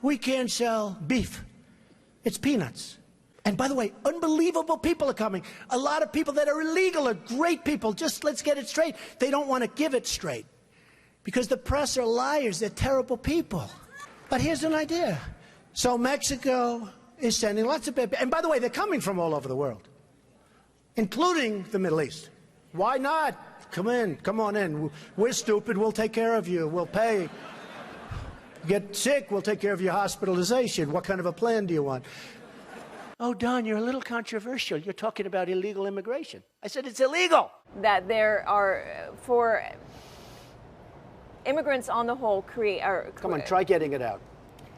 we can't sell beef. It's peanuts. And by the way, unbelievable people are coming. A lot of people that are illegal are great people. Just let's get it straight. They don't want to give it straight because the press are liars. They're terrible people. But here's an idea. So Mexico is sending lots of people. And by the way, they're coming from all over the world, including the Middle East. Why not? Come in. Come on in. We're stupid. We'll take care of you. We'll pay. Get sick, we'll take care of your hospitalization. What kind of a plan do you want? Oh, Don, you're a little controversial. You're talking about illegal immigration. I said it's illegal. That there are, for immigrants on the whole, Come on, try getting it out.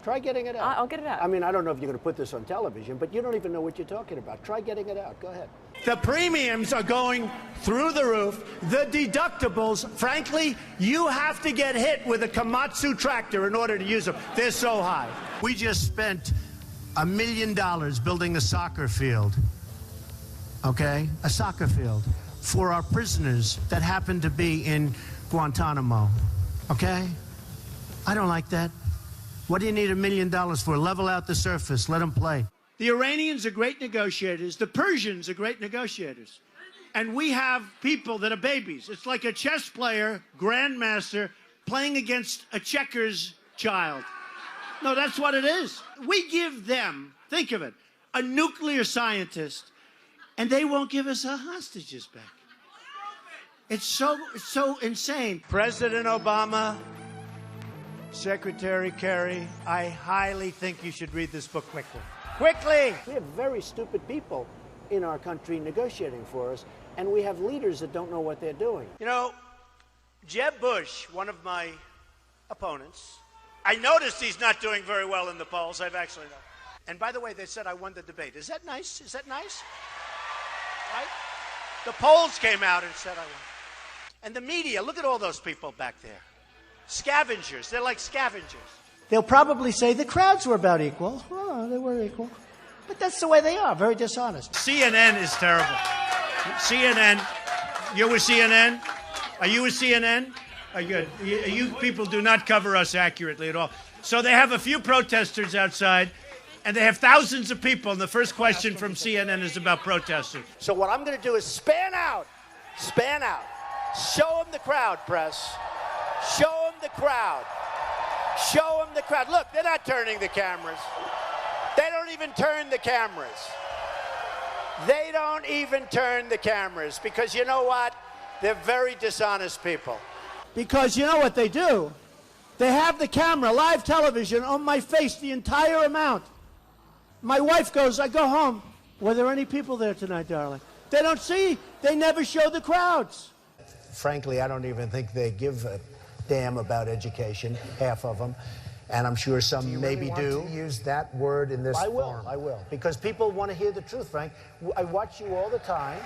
Try getting it out. I'll get it out. I mean, I don't know if you're going to put this on television, but you don't even know what you're talking about. Try getting it out. Go ahead. The premiums are going through the roof. The deductibles, frankly, you have to get hit with a Komatsu tractor in order to use them. They're so high. We just spent $1 million building a soccer field, okay? A soccer field for our prisoners that happen to be in Guantanamo, okay? I don't like that. What do you need $1 million for? Level out the surface. Let them play. The Iranians are great negotiators. The Persians are great negotiators. And we have people that are babies. It's like a chess player, grandmaster, playing against a checkers child. No, that's what it is. We give them, think of it, a nuclear scientist, and they won't give us our hostages back. It's so insane. President Obama, Secretary Kerry, I highly think you should read this book quickly. Quickly! We have very stupid people in our country negotiating for us, and we have leaders that don't know what they're doing. You know, Jeb Bush, one of my opponents, I noticed he's not doing very well in the polls. I've actually known. And by the way, they said I won the debate. Is that nice? Is that nice? Right? The polls came out and said I won. And the media, look at all those people back there. Scavengers. They're like scavengers. They'll probably say the crowds were about equal. Oh, they were equal. But that's the way they are, very dishonest. CNN is terrible. CNN. You're with CNN? Are you with CNN? Good. You people do not cover us accurately at all. So they have a few protesters outside, and they have thousands of people, and the first question from CNN is about protesters. So what I'm going to do is span out. Span out. Show them the crowd, press. Show them the crowd. Show them the crowd. Look, they're not turning the cameras. They don't even turn the cameras. They don't even turn the cameras because you know what? They're very dishonest people. Because you know what they do? They have the camera, live television, on my face the entire amount. My wife goes, I go home. Were there any people there tonight, darling? They don't see. They never show the crowds. Frankly, I don't even think they give a damn about education, half of them. And I'm sure some maybe do. You want to use that word in this form? I will. Because people want to hear the truth, Frank. I watch you all the time.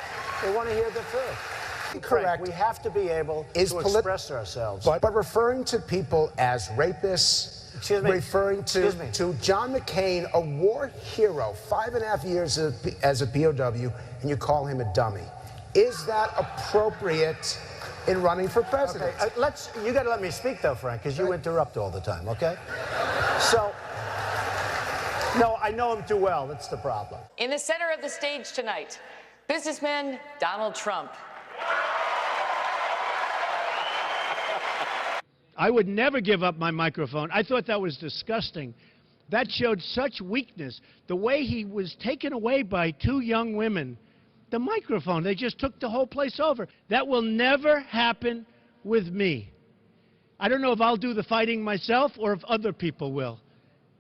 They want to hear the truth. Correct. Frank, we have to be able to express ourselves. But referring to people as rapists, referring to John McCain, a war hero, 5.5 years as a POW, and you call him a dummy. Is that appropriate in running for president? Okay, you got to let me speak, though, Frank, because you interrupt all the time, okay? So, no, I know him too well. That's the problem. In the center of the stage tonight, businessman Donald Trump. I would never give up my microphone. I thought that was disgusting. That showed such weakness. The way he was taken away by two young women, the microphone, they just took the whole place over. That will never happen with me. I don't know if I'll do the fighting myself or if other people will.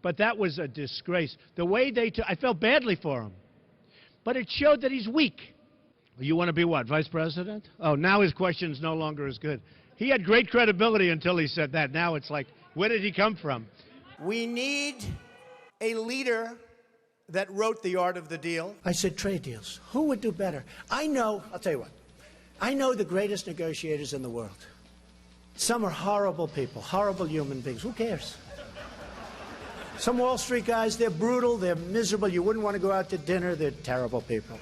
But that was a disgrace. The way they took, I felt badly for him. But it showed that he's weak. You want to be what, vice president? Oh, now his question's no longer as good. He had great credibility until he said that. Now it's like, where did he come from? We need a leader that wrote The Art of the Deal. I said trade deals. Who would do better? I know, I'll tell you what. I know the greatest negotiators in the world. Some are horrible people, horrible human beings. Who cares? Some Wall Street guys, they're brutal, they're miserable. You wouldn't want to go out to dinner. They're terrible people.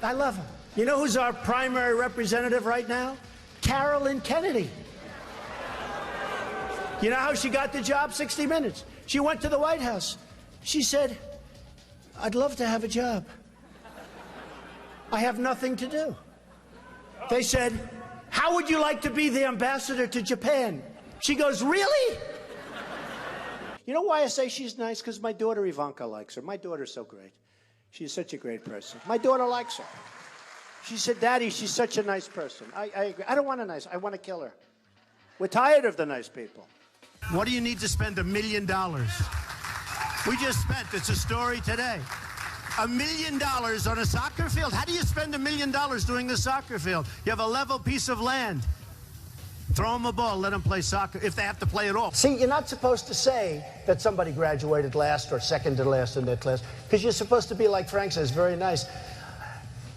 I love them. You know who's our primary representative right now? Carolyn Kennedy. You know how she got the job? 60 Minutes. She went to the White House. She said, I'd love to have a job. I have nothing to do. They said, how would you like to be the ambassador to Japan? She goes, really? You know why I say she's nice? Because my daughter Ivanka likes her. My daughter's so great. She's such a great person. My daughter likes her. She said, Daddy, she's such a nice person. I agree. I don't want a nice, I want to kill her. We're tired of the nice people. What do you need to spend $1 million? We just spent, it's a story today, $1 million on a soccer field. How do you spend $1 million doing a soccer field? You have a level piece of land. Throw them a ball, let them play soccer, if they have to play at all. See, you're not supposed to say that somebody graduated last or second to last in their class, because you're supposed to be, like Frank says, very nice.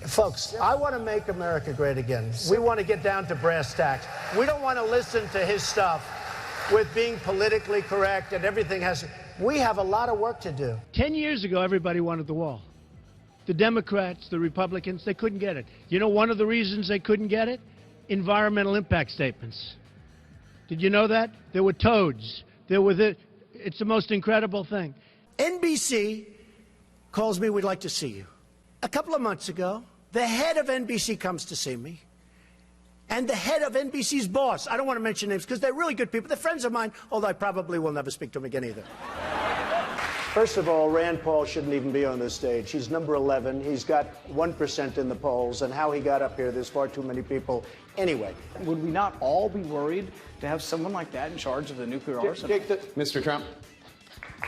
Folks, I want to make America great again. We want to get down to brass tacks. We don't want to listen to his stuff with being politically correct and everything has... We have a lot of work to do. 10 years ago, everybody wanted the wall. The Democrats, the Republicans, they couldn't get it. You know one of the reasons they couldn't get it? Environmental impact statements. Did you know that? There were toads. There were it's the most incredible thing. NBC calls me, we'd like to see you. A couple of months ago, the head of NBC comes to see me. And the head of NBC's boss, I don't want to mention names because they're really good people. They're friends of mine, although I probably will never speak to them again either. First of all, Rand Paul shouldn't even be on this stage. He's number 11. He's got 1% in the polls, and how he got up here, there's far too many people. Anyway. Would we not all be worried to have someone like that in charge of the nuclear arsenal? Mr. Trump.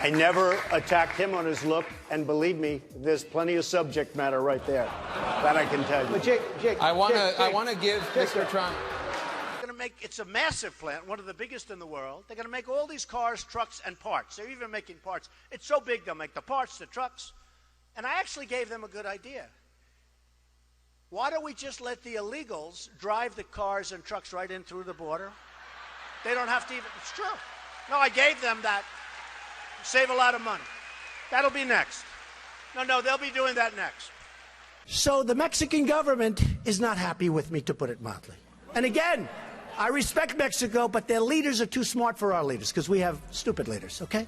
I never attacked him on his look, and believe me, there's plenty of subject matter right there. That I can tell you. But Jake, I want to give Mr. Trump. It's a massive plant, one of the biggest in the world. They're going to make all these cars, trucks, and parts. They're even making parts. It's so big, they'll make the parts, the trucks. And I actually gave them a good idea. Why don't we just let the illegals drive the cars and trucks right in through the border? They don't have to even, it's true. No, I gave them that. Save a lot of money. That'll be next. No, they'll be doing that next. So the Mexican government is not happy with me, to put it mildly. And again, I respect Mexico, but their leaders are too smart for our leaders, because we have stupid leaders, okay?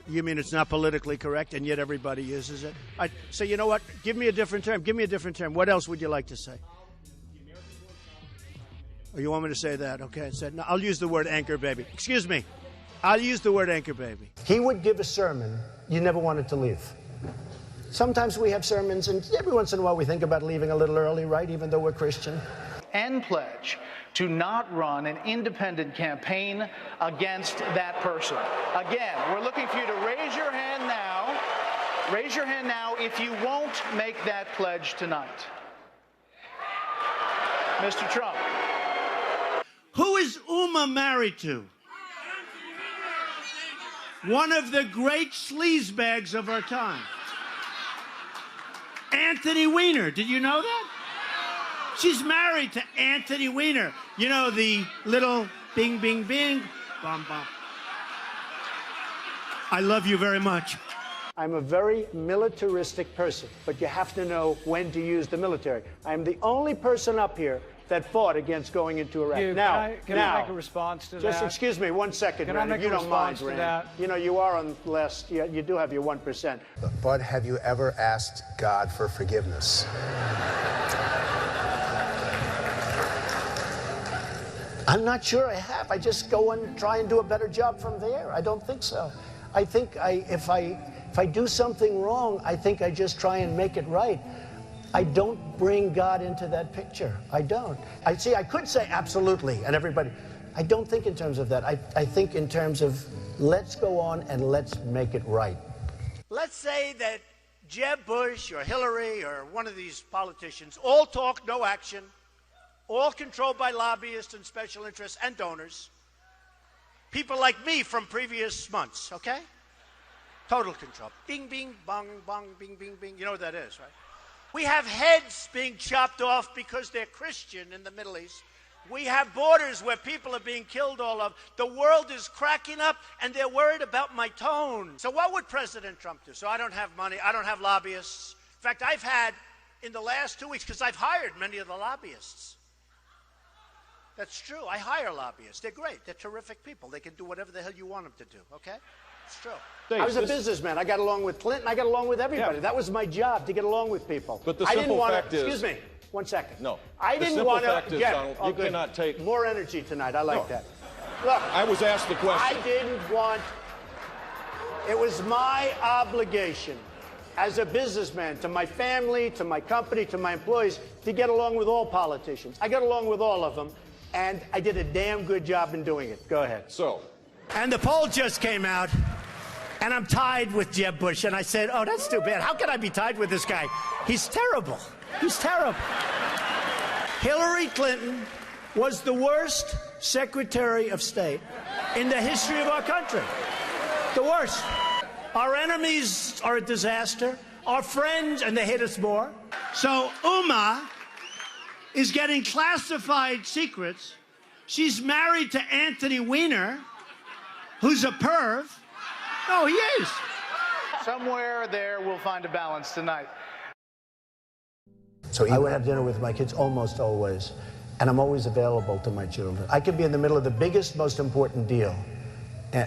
You mean it's not politically correct, and yet everybody uses it? So you know what? Give me a different term. Give me a different term. What else would you like to say? Oh, you want me to say that? Okay. No, I'll use the word anchor baby. Excuse me. I'll use the word anchor baby. He would give a sermon you never wanted to leave. Sometimes we have sermons, and every once in a while we think about leaving a little early, right, even though we're Christian. and pledge to not run an independent campaign against that person. Again, we're looking for you to raise your hand now. Raise your hand now if you won't make that pledge tonight. Mr. Trump. Who is Uma married to? One of the great sleazebags of our time. Anthony Weiner. Did you know that? She's married to Anthony Weiner. You know, the little bing, bing, bing, bum, bum. I love you very much. I'm a very militaristic person, but you have to know when to use the military. I'm the only person up here that fought against going into Iraq. Can I make a response to that? Just excuse me 1 second, Rand, if you don't mind, Rand. You know, you are on less, you do have your 1%. But have you ever asked God for forgiveness? I'm not sure I have. I just go and try and do a better job from there. I don't think so. I think if I do something wrong, I think I just try and make it right. I don't bring God into that picture. I don't. I could say absolutely, and everybody. I don't think in terms of that. I think in terms of let's go on and let's make it right. Let's say that Jeb Bush or Hillary or one of these politicians all talk, no action, all controlled by lobbyists and special interests and donors. People like me from previous months, okay? Total control. Bing, bing, bong, bong, bing, bing, bing. You know what that is, right? We have heads being chopped off because they're Christian in the Middle East. We have borders where people are being killed all of. The world is cracking up, and they're worried about my tone. So what would President Trump do? So I don't have money. I don't have lobbyists. In fact, I've had, in the last 2 weeks, because I've hired many of the lobbyists. That's true. I hire lobbyists. They're great. They're terrific people. They can do whatever the hell you want them to do, okay? It's true. Dave, I was a businessman. I got along with Clinton. I got along with everybody. Yeah. That was my job, to get along with people. But the I simple didn't want fact to. is, Excuse me. 1 second. No. I The didn't simple want to. fact is, Donald, you cannot take more energy tonight. I like No. that. Look, I was asked the question. I didn't want. It was my obligation as a businessman to my family, to my company, to my employees, to get along with all politicians. I got along with all of them, and I did a damn good job in doing it. Go ahead. So. And the poll just came out, and I'm tied with Jeb Bush. And I said, oh, that's too bad. How can I be tied with this guy? He's terrible. He's terrible. Hillary Clinton was the worst Secretary of State in the history of our country. The worst. Our enemies are a disaster. Our friends, and they hate us more. So Uma is getting classified secrets. She's married to Anthony Weiner, who's a perv. No, he is. Somewhere there we'll find a balance tonight. So I would have dinner with my kids almost always, and I'm always available to my children. I could be in the middle of the biggest, most important deal.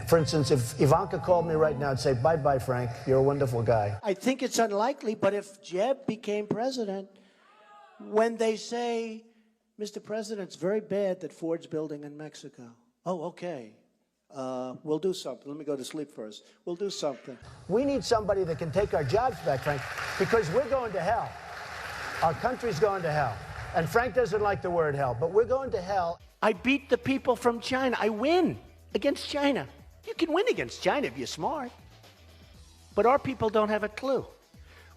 For instance, if Ivanka called me right now and say, bye-bye, Frank, you're a wonderful guy. I think it's unlikely, but if Jeb became president, when they say, Mr. President, it's very bad that Ford's building in Mexico. Oh, okay. We'll do something. Let me go to sleep first. We'll do something. We need somebody that can take our jobs back, Frank, because we're going to hell. Our country's going to hell. And Frank doesn't like the word hell, but we're going to hell. I beat the people from China. I win against China. You can win against China if you're smart. But our people don't have a clue.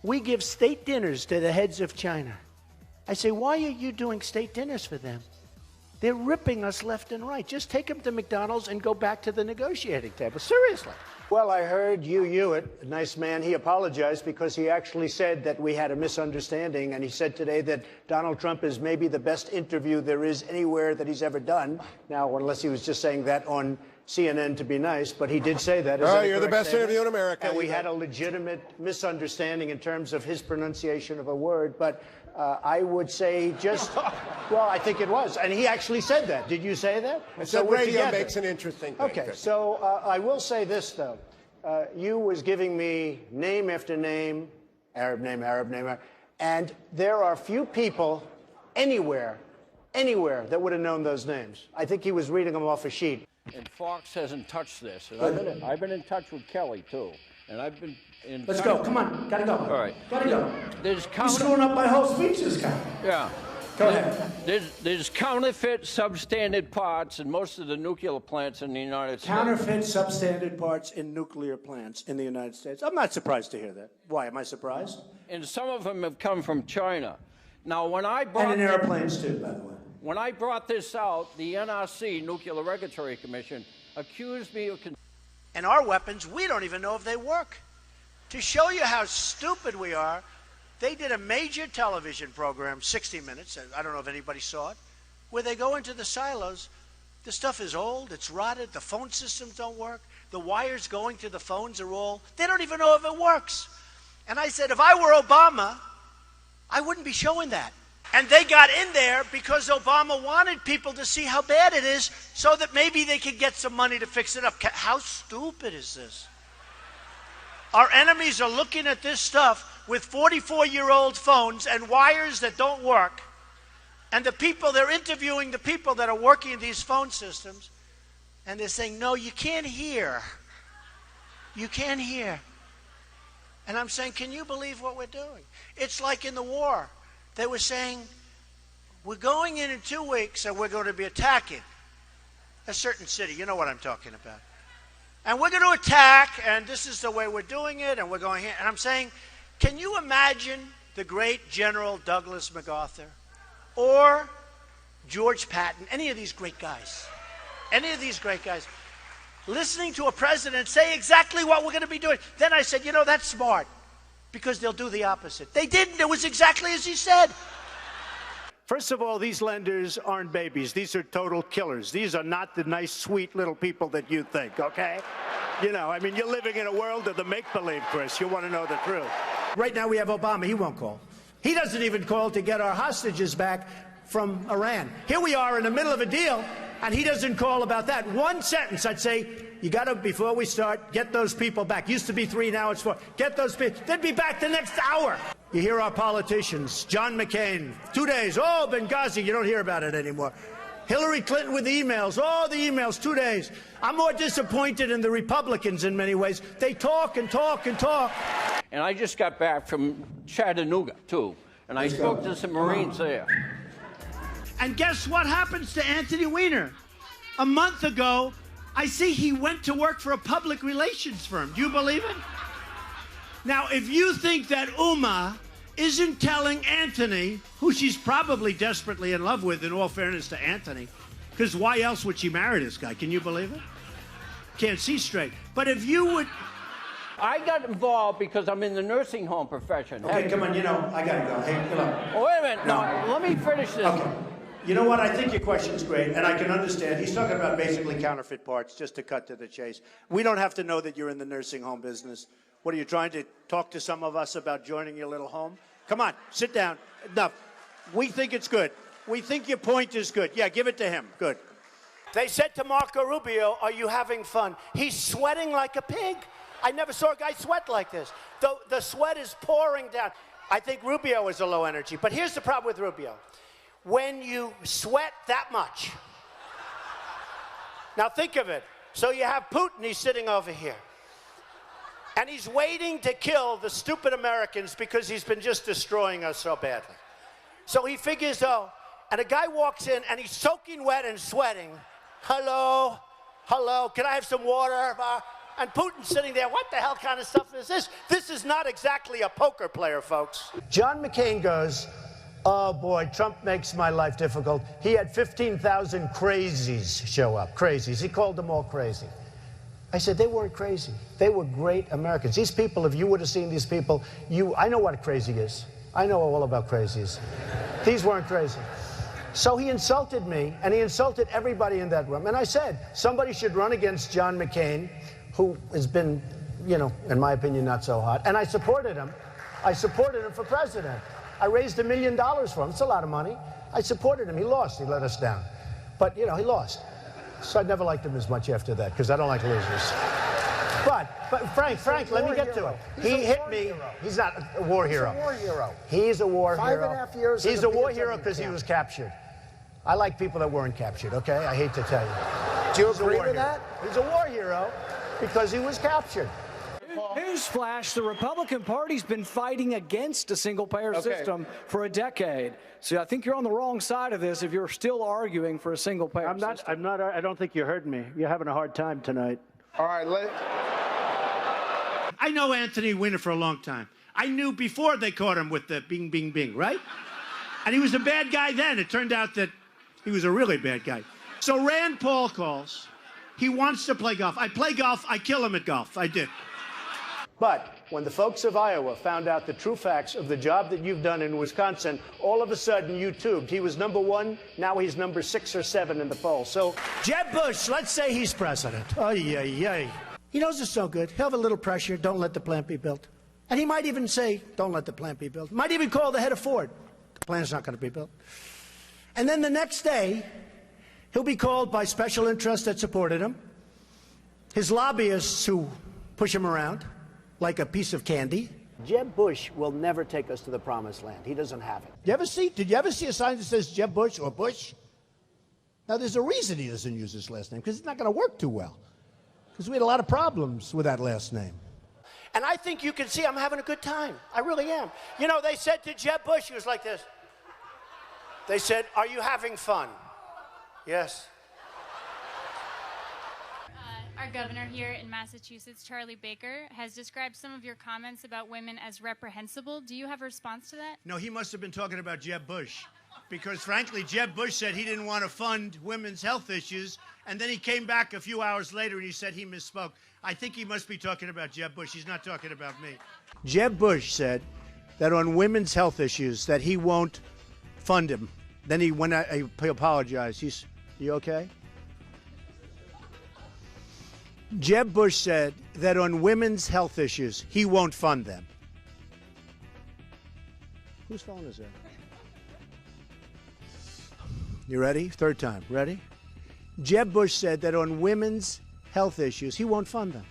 We give state dinners to the heads of China. I say, why are you doing state dinners for them? They're ripping us left and right. Just take them to McDonald's and go back to the negotiating table. Seriously. Well, I heard Hugh Hewitt, a nice man, he apologized because he actually said that we had a misunderstanding, and he said today that Donald Trump is maybe the best interview there is anywhere that he's ever done. Now, unless he was just saying that on CNN to be nice, but he did say that. Oh, you're the best interview in America. And we had a legitimate misunderstanding in terms of his pronunciation of a word, but I would say just, well, I think it was. And he actually said that. Did you say that? I said radio makes an interesting thing. Okay, so I will say this, though. You was giving me name after name, Arab name, and there are few people anywhere that would have known those names. I think he was reading them off a sheet. And Fox hasn't touched this. And I've been in touch with Kelly, too. And I've been in Let's go. Come on. Gotta go. All right. Gotta go. There's You're screwing up my whole speech, this guy. Yeah. Go ahead. There's counterfeit substandard parts in most of the nuclear plants in the United States. Counterfeit substandard parts in nuclear plants in the United States. I'm not surprised to hear that. Why? Am I surprised? And some of them have come from China. Now, when I brought... And in airplanes, too, by the way. When I brought this out, the NRC, Nuclear Regulatory Commission, accused me of... And our weapons, we don't even know if they work. To show you how stupid we are, they did a major television program, 60 Minutes, I don't know if anybody saw it, where they go into the silos. The stuff is old, it's rotted, the phone systems don't work, the wires going to the phones are all, they don't even know if it works. And I said, if I were Obama, I wouldn't be showing that. And they got in there because Obama wanted people to see how bad it is so that maybe they could get some money to fix it up. How stupid is this? Our enemies are looking at this stuff with 44-year-old phones and wires that don't work. And the people, they're interviewing the people that are working these phone systems. And they're saying, no, you can't hear. You can't hear. And I'm saying, can you believe what we're doing? It's like in the war. They were saying, we're going in 2 weeks and we're going to be attacking a certain city. You know what I'm talking about. And we're going to attack, and this is the way we're doing it, and we're going here. And I'm saying, can you imagine the great General Douglas MacArthur or George Patton, any of these great guys, listening to a president say exactly what we're going to be doing? Then I said, you know, that's smart, because they'll do the opposite. They didn't. It was exactly as he said. First of all, these lenders aren't babies. These are total killers. These are not the nice, sweet little people that you think, okay? You know, I mean, you're living in a world of the make-believe, Chris. You want to know the truth. Right now we have Obama. He won't call. He doesn't even call to get our hostages back from Iran. Here we are in the middle of a deal, and he doesn't call about that. One sentence, I'd say, You got to, before we start, get those people back. Used to be 3, now it's 4. Get those people. They'd be back the next hour. You hear our politicians. John McCain, 2 days. Oh, Benghazi, you don't hear about it anymore. Hillary Clinton with emails. Oh, the emails, 2 days. I'm more disappointed in the Republicans in many ways. They talk and talk and talk. And I just got back from Chattanooga, too. And I spoke to some Marines there. And guess what happens to Anthony Weiner? A month ago, I see he went to work for a public relations firm. Do you believe it? Now, if you think that Uma isn't telling Anthony, who she's probably desperately in love with, in all fairness to Anthony, because why else would she marry this guy? Can you believe it? Can't see straight. But if you would... I got involved because I'm in the nursing home profession. Okay, come on, I got to go. Hey, come on. Oh, wait a minute. No, let me finish this. Okay. You know what? I think your question's great, and I can understand. He's talking about basically counterfeit parts, just to cut to the chase. We don't have to know that you're in the nursing home business. What, are you trying to talk to some of us about joining your little home? Come on, sit down. Enough. We think it's good. We think your point is good. Yeah, give it to him. Good. They said to Marco Rubio, are you having fun? He's sweating like a pig. I never saw a guy sweat like this. The sweat is pouring down. I think Rubio is a low energy. But here's the problem with Rubio. When you sweat that much, now think of it. So you have Putin, he's sitting over here. And he's waiting to kill the stupid Americans because he's been just destroying us so badly. So he figures, and a guy walks in and he's soaking wet and sweating. Hello, can I have some water? And Putin's sitting there, what the hell kind of stuff is this? This is not exactly a poker player, folks. John McCain goes, oh boy, Trump makes my life difficult. He had 15,000 crazies show up, crazies. He called them all crazy. I said, they weren't crazy. They were great Americans. These people, if you would have seen these people, I know what crazy is. I know all about crazies. These weren't crazy. So he insulted me, and he insulted everybody in that room. And I said, somebody should run against John McCain, who has been, in my opinion, not so hot. And I supported him. I supported him for president. I raised $1 million for him. It's a lot of money. I supported him. He lost. He let us down. But, he lost. So I never liked him as much after that, because I don't like losers. But Frank, let me get to it. He hit me. He's not a war hero. He's a war hero. He's a war hero. 5.5 years. He's a war hero because he was captured. I like people that weren't captured, okay? I hate to tell you. Do you agree with that? He's a war hero because he was captured. Newsflash, the Republican Party's been fighting against a single-payer system for a decade. So I think you're on the wrong side of this if you're still arguing for a single-payer system. I don't think you heard me. You're having a hard time tonight. All right, I know Anthony Weiner for a long time. I knew before they caught him with the bing, bing, bing, right? And he was a bad guy then. It turned out that he was a really bad guy. So Rand Paul calls. He wants to play golf. I play golf. I kill him at golf. I did. But when the folks of Iowa found out the true facts of the job that you've done in Wisconsin, all of a sudden you tubed. He was #1. Now he's number 6 or 7 in the poll. So Jeb Bush, let's say he's president. He knows it's no good. He'll have a little pressure. Don't let the plant be built. And he might even say, don't let the plant be built. Might even call the head of Ford. The plant's not going to be built. And then the next day, he'll be called by special interests that supported him, his lobbyists who push him around like a piece of candy. Jeb Bush will never take us to the promised land. He doesn't have it. Did you ever see a sign that says Jeb Bush or Bush? Now, there's a reason he doesn't use his last name, because it's not going to work too well. Because we had a lot of problems with that last name. And I think you can see I'm having a good time. I really am. They said to Jeb Bush, he was like this. They said, are you having fun? Yes. Our governor here in Massachusetts, Charlie Baker, has described some of your comments about women as reprehensible. Do you have a response to that? No, he must have been talking about Jeb Bush. Because, frankly, Jeb Bush said he didn't want to fund women's health issues, and then he came back a few hours later and he said he misspoke. I think he must be talking about Jeb Bush. He's not talking about me. Jeb Bush said that on women's health issues that he won't fund him. Then he apologized. You okay? Jeb Bush said that on women's health issues, he won't fund them. Whose phone is that? You ready? Third time. Ready? Jeb Bush said that on women's health issues, he won't fund them.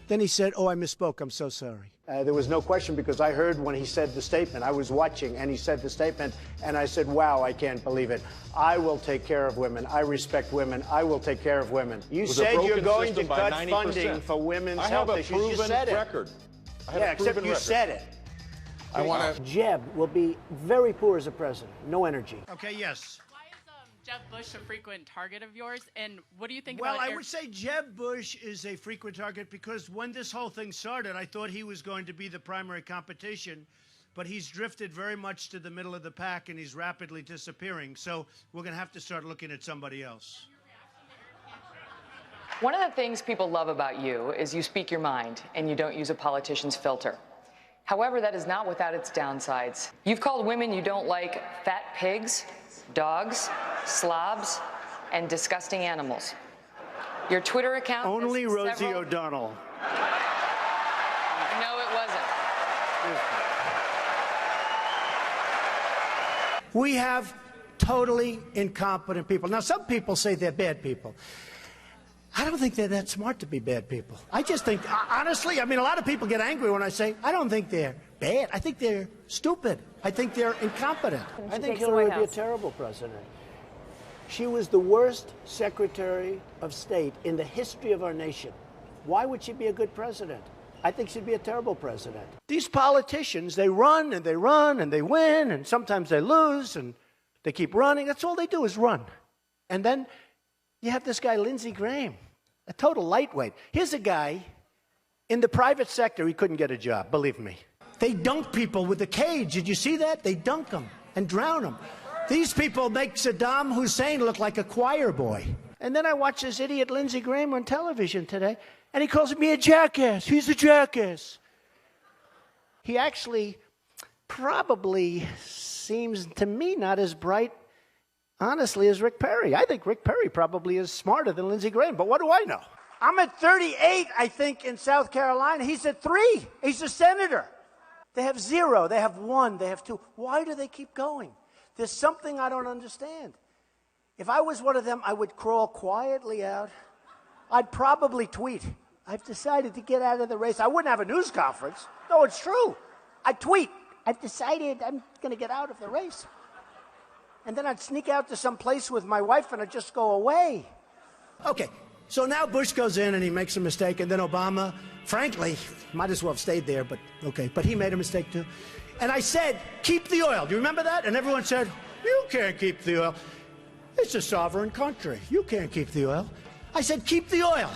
Then he said, oh, I misspoke. I'm so sorry. There was no question because I heard when he said the statement. I was watching and he said the statement and I said, wow, I can't believe it. I will take care of women. I respect women. I will take care of women. You said you're going to cut funding for women's health issues. You said it. Yeah, except you said it. I want to. Jeb will be very poor as a president. No energy. Okay, yes. Jeb Bush a frequent target of yours, and what do you think about Well, I would say Jeb Bush is a frequent target because when this whole thing started, I thought he was going to be the primary competition, but he's drifted very much to the middle of the pack, and he's rapidly disappearing. So we're going to have to start looking at somebody else. One of the things people love about you is you speak your mind, and you don't use a politician's filter. However, that is not without its downsides. You've called women you don't like fat pigs, dogs, slobs, and disgusting animals. Your Twitter account... Only Rosie O'Donnell. No, it wasn't. We have totally incompetent people. Now, some people say they're bad people. I don't think they're that smart to be bad people. I just think, honestly, I mean, a lot of people get angry when I say, I don't think they're bad. I think they're stupid. I think they're incompetent. I think Hillary would be a terrible president. She was the worst Secretary of State in the history of our nation. Why would she be a good president? I think she'd be a terrible president. These politicians, they run and they run and they win, and sometimes they lose and they keep running. That's all they do is run. And then you have this guy, Lindsey Graham, a total lightweight. Here's a guy in the private sector, he couldn't get a job, believe me. They dunk people with a cage. Did you see that? They dunk them and drown them. These people make Saddam Hussein look like a choir boy. And then I watch this idiot Lindsey Graham on television today, and he calls me a jackass. He's a jackass. He actually probably seems to me not as bright, honestly, as Rick Perry. I think Rick Perry probably is smarter than Lindsey Graham, but what do I know? I'm at 38, I think, in South Carolina. He's at 3. He's a senator. They have 0. They have 1. They have 2. Why do they keep going? There's something I don't understand. If I was one of them, I would crawl quietly out. I'd probably tweet, I've decided to get out of the race. I wouldn't have a news conference. No, it's true. I'd tweet, I've decided I'm going to get out of the race. And then I'd sneak out to some place with my wife and I'd just go away. Okay, so now Bush goes in and he makes a mistake, and then Obama, frankly, might as well have stayed there, but okay, but he made a mistake too. And I said, keep the oil. Do you remember that? And everyone said, you can't keep the oil. It's a sovereign country. You can't keep the oil. I said, keep the oil.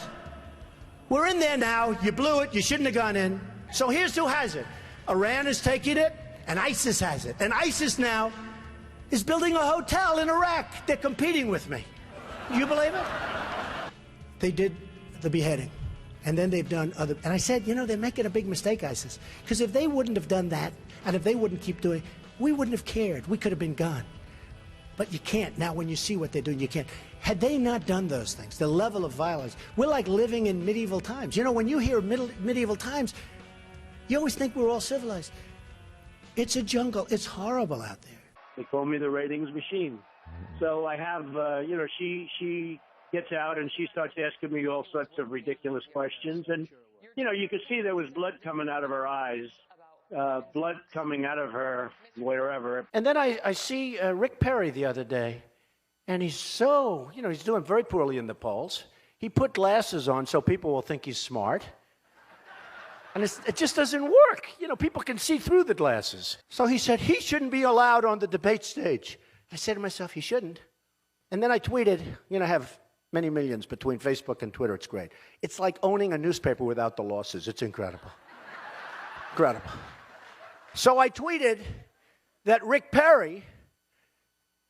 We're in there now. You blew it. You shouldn't have gone in. So here's who has it. Iran is taking it, and ISIS has it. And ISIS now is building a hotel in Iraq. They're competing with me. Do you believe it? They did the beheading. And then they've done other... And I said, you know, they're making a big mistake, ISIS. Because if they wouldn't have done that, and if they wouldn't keep doing it, we wouldn't have cared. We could have been gone. But you can't. Now, when you see what they're doing, you can't. Had they not done those things, the level of violence, we're like living in medieval times. You know, when you hear medieval times, you always think we're all civilized. It's a jungle. It's horrible out there. They call me the ratings machine. So I have, you know, she gets out and she starts asking me all sorts of ridiculous questions. And, you know, you could see there was blood coming out of her eyes. Blood coming out of her wherever. And then I see Rick Perry the other day, and he's so, you know, he's doing very poorly in the polls. He put glasses on so people will think he's smart. And it just doesn't work. You know, people can see through the glasses. So he said he shouldn't be allowed on the debate stage. I said to myself, he shouldn't. And then I tweeted, you know, I have many millions between Facebook and Twitter. It's great. It's like owning a newspaper without the losses. It's incredible. Incredible. So I tweeted that Rick Perry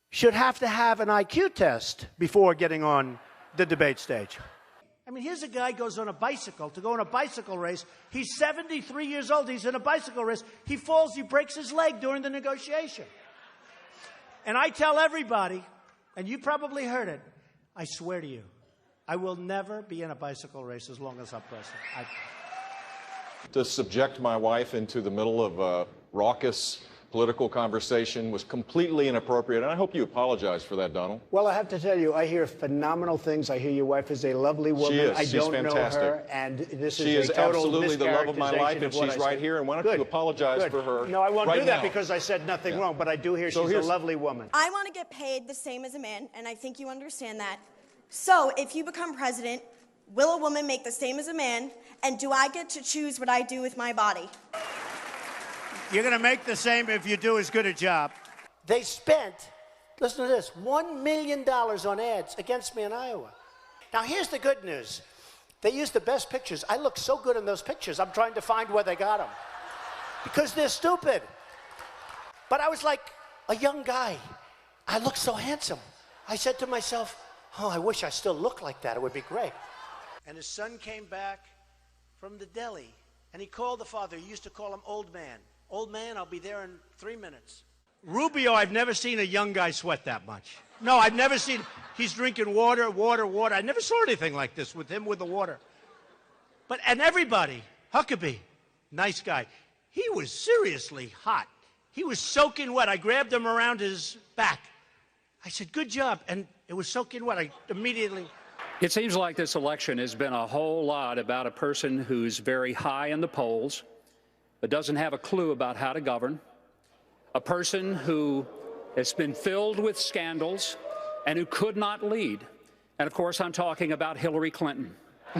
should have to have an IQ test before getting on the debate stage. I mean, here's a guy goes on a bicycle to go in a bicycle race. He's 73 years old. He's in a bicycle race. He falls. He breaks his leg during the negotiation. And I tell everybody, and you probably heard it, I swear to you, I will never be in a bicycle race as long as I'm president. To subject my wife into the middle of a raucous political conversation was completely inappropriate, and I hope you apologize for that, Donald. Well, I have to tell you, I hear phenomenal things. I hear your wife is a lovely woman. She is. I She's don't fantastic. know her, and this she is a total absolutely the love of my life, and mischaracterization of what she's I right said. here, and why don't Good. you apologize Good. for her? No, I won't right do that now. because I said nothing wrong, but I do hear So she's a lovely woman. I want to get paid the same as a man, and I think you understand that. So if you become president, will a woman make the same as a man, and do I get to choose what I do with my body? You're going to make the same if you do as good a job. They spent, listen to this, $1 million on ads against me in Iowa. Now, here's the good news. They used the best pictures. I look so good in those pictures, I'm trying to find where they got them. Because they're stupid. But I was like a young guy. I looked so handsome. I said to myself, oh, I wish I still looked like that. It would be great. And his son came back from the deli, and he called the father. He used to call him Old Man. Old man, I'll be there in 3 minutes. Rubio, I've never seen a young guy sweat that much. No, I've never seen, he's drinking water. I never saw anything like this with him with the water. And everybody, Huckabee, nice guy. He was seriously hot. He was soaking wet. I grabbed him around his back. I said, good job. And it was soaking wet. I immediately... It seems like this election has been a whole lot about a person who's very high in the polls, but doesn't have a clue about how to govern, a person who has been filled with scandals and who could not lead. And of course, I'm talking about Hillary Clinton. I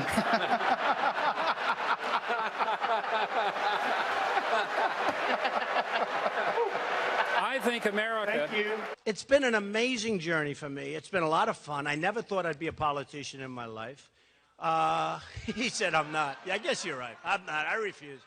think America... Thank you. It's been an amazing journey for me. It's been a lot of fun. I never thought I'd be a politician in my life. He said I'm not. Yeah, I guess you're right. I'm not. I refuse.